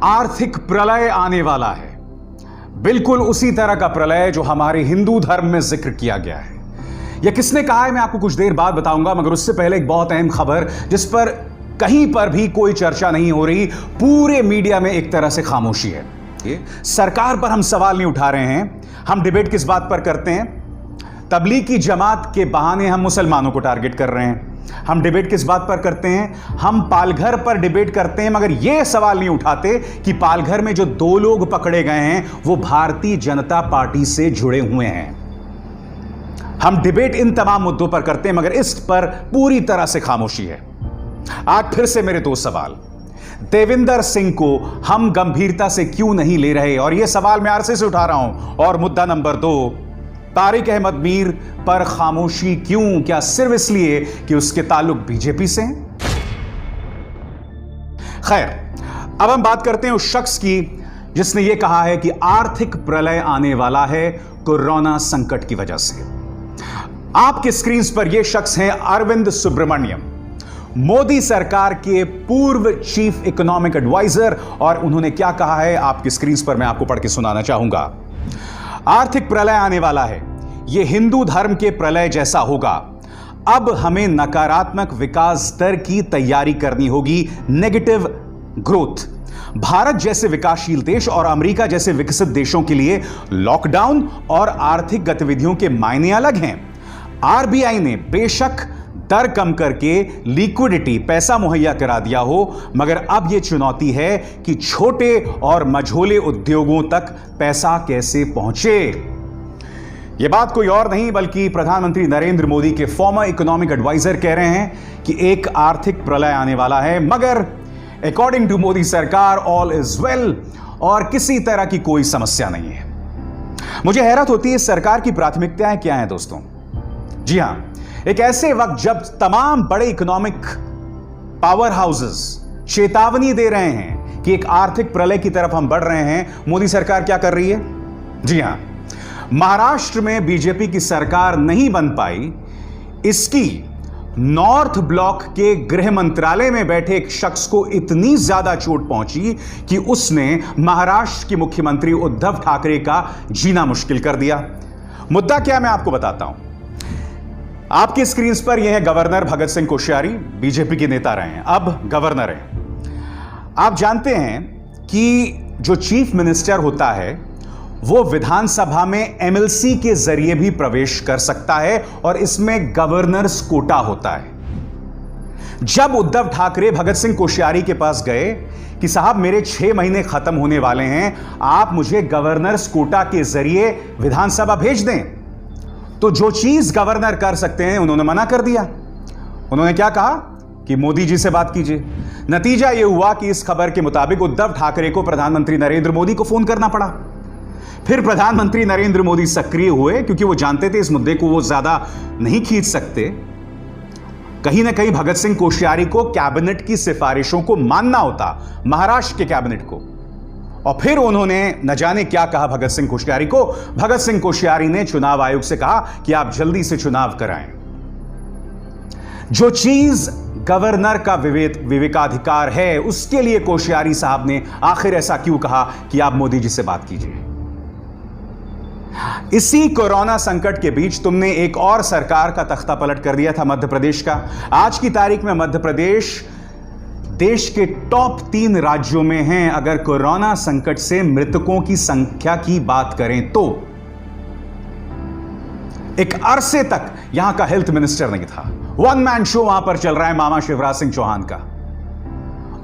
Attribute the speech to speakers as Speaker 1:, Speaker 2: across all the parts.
Speaker 1: आर्थिक प्रलय आने वाला है, बिल्कुल उसी तरह का प्रलय जो हमारे हिंदू धर्म में जिक्र किया गया है। यह किसने कहा है मैं आपको कुछ देर बाद बताऊंगा, मगर उससे पहले एक बहुत अहम खबर जिस पर कहीं पर भी कोई चर्चा नहीं हो रही, पूरे मीडिया में एक तरह से खामोशी है। सरकार पर हम सवाल नहीं उठा रहे हैं, हम डिबेट किस बात पर करते हैं? तबलीगी जमात के बहाने हम मुसलमानों को टारगेट कर रहे हैं। हम डिबेट किस बात पर करते हैं? हम पालघर पर डिबेट करते हैं, मगर यह सवाल नहीं उठाते कि पालघर में जो 2 लोग पकड़े गए हैं वो भारतीय जनता पार्टी से जुड़े हुए हैं। हम डिबेट इन तमाम मुद्दों पर करते हैं, मगर इस पर पूरी तरह से खामोशी है। आज फिर से मेरे 2 सवाल। देविंदर सिंह को हम गंभीरता से क्यों नहीं ले रहे, और यह सवाल मैं अरसे से उठा रहा हूं। और मुद्दा नंबर 2, तारिक अहमद मीर पर खामोशी क्यों? क्या सिर्फ इसलिए कि उसके ताल्लुक बीजेपी से हैं? खैर, अब हम बात करते हैं उस शख्स की जिसने यह कहा है कि आर्थिक प्रलय आने वाला है कोरोना संकट की वजह से। आपके स्क्रीन पर यह शख्स हैं अरविंद सुब्रमण्यम, मोदी सरकार के पूर्व चीफ इकोनॉमिक एडवाइजर, और उन्होंने क्या कहा है आपकी स्क्रीन पर मैं आपको पढ़ के सुनाना चाहूंगा। आर्थिक प्रलय आने वाला है, यह हिंदू धर्म के प्रलय जैसा होगा। अब हमें नकारात्मक विकास दर की तैयारी करनी होगी, नेगेटिव ग्रोथ। भारत जैसे विकासशील देश और अमेरिका जैसे विकसित देशों के लिए लॉकडाउन और आर्थिक गतिविधियों के मायने अलग हैं। आरबीआई ने बेशक दर कम करके लिक्विडिटी पैसा मुहैया करा दिया हो, मगर अब यह चुनौती है कि छोटे और मझोले उद्योगों तक पैसा कैसे पहुंचे। यह बात कोई और नहीं बल्कि प्रधानमंत्री नरेंद्र मोदी के फॉर्मर इकोनॉमिक एडवाइजर कह रहे हैं कि एक आर्थिक प्रलय आने वाला है, मगर अकॉर्डिंग टू मोदी सरकार ऑल इज वेल और किसी तरह की कोई समस्या नहीं है। मुझे हैरत होती है सरकार की प्राथमिकताएं क्या हैं दोस्तों। जी हां, एक ऐसे वक्त जब तमाम बड़े इकोनॉमिक पावर हाउसेस चेतावनी दे रहे हैं कि एक आर्थिक प्रलय की तरफ हम बढ़ रहे हैं, मोदी सरकार क्या कर रही है? जी हां, महाराष्ट्र में बीजेपी की सरकार नहीं बन पाई, इसकी नॉर्थ ब्लॉक के गृह मंत्रालय में बैठे एक शख्स को इतनी ज्यादा चोट पहुंची कि उसने महाराष्ट्र के मुख्यमंत्री उद्धव ठाकरे का जीना मुश्किल कर दिया। मुद्दा क्या मैं आपको बताता हूं। आपकी स्क्रीन पर यह है गवर्नर भगत सिंह कोश्यारी, बीजेपी के नेता रहे हैं, अब गवर्नर हैं। आप जानते हैं कि जो चीफ मिनिस्टर होता है वो विधानसभा में एमएलसी के जरिए भी प्रवेश कर सकता है और इसमें गवर्नर्स कोटा होता है। जब उद्धव ठाकरे भगत सिंह कोश्यारी के पास गए कि साहब मेरे 6 महीने खत्म होने वाले हैं, आप मुझे गवर्नर्स कोटा के जरिए विधानसभा भेज दें, तो जो चीज गवर्नर कर सकते हैं उन्होंने मना कर दिया। उन्होंने क्या कहा कि मोदी जी से बात कीजिए। नतीजा यह हुआ कि इस खबर के मुताबिक उद्धव ठाकरे को प्रधानमंत्री नरेंद्र मोदी को फोन करना पड़ा। फिर प्रधानमंत्री नरेंद्र मोदी सक्रिय हुए क्योंकि वो जानते थे इस मुद्दे को वो ज्यादा नहीं खींच सकते। कहीं ना कहीं भगत सिंह कोश्यारी को कैबिनेट की सिफारिशों को मानना होता, महाराष्ट्र के कैबिनेट को। और फिर उन्होंने न जाने क्या कहा भगत सिंह कोश्यारी को। भगत सिंह कोश्यारी ने चुनाव आयोग से कहा कि आप जल्दी से चुनाव कराएं। जो चीज गवर्नर का विवेकाधिकार है उसके लिए कोश्यारी साहब ने आखिर ऐसा क्यों कहा कि आप मोदी जी से बात कीजिए। इसी कोरोना संकट के बीच तुमने एक और सरकार का तख्ता पलट कर दिया था, मध्य प्रदेश का। आज की तारीख में मध्य प्रदेश देश के टॉप 3 राज्यों में हैं अगर कोरोना संकट से मृतकों की संख्या की बात करें तो। एक अरसे तक यहां का हेल्थ मिनिस्टर नहीं था, 1 मैन शो वहां पर चल रहा है मामा शिवराज सिंह चौहान का।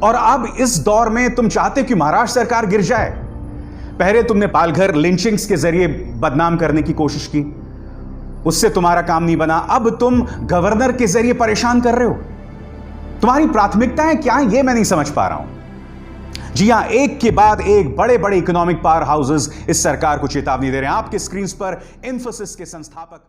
Speaker 1: और अब इस दौर में तुम चाहते हो कि महाराष्ट्र सरकार गिर जाए। पहले तुमने पालघर लिंचिंग्स के जरिए बदनाम करने की कोशिश की, उससे तुम्हारा काम नहीं बना। अब तुम गवर्नर के जरिए परेशान कर रहे हो। तुम्हारी प्राथमिकताएं क्या हैं यह मैं नहीं समझ पा रहा हूं। जी हां, एक के बाद एक बड़े बड़े इकोनॉमिक पावर हाउसेस इस सरकार को चेतावनी दे रहे हैं। आपके स्क्रीन पर इंफोसिस के संस्थापक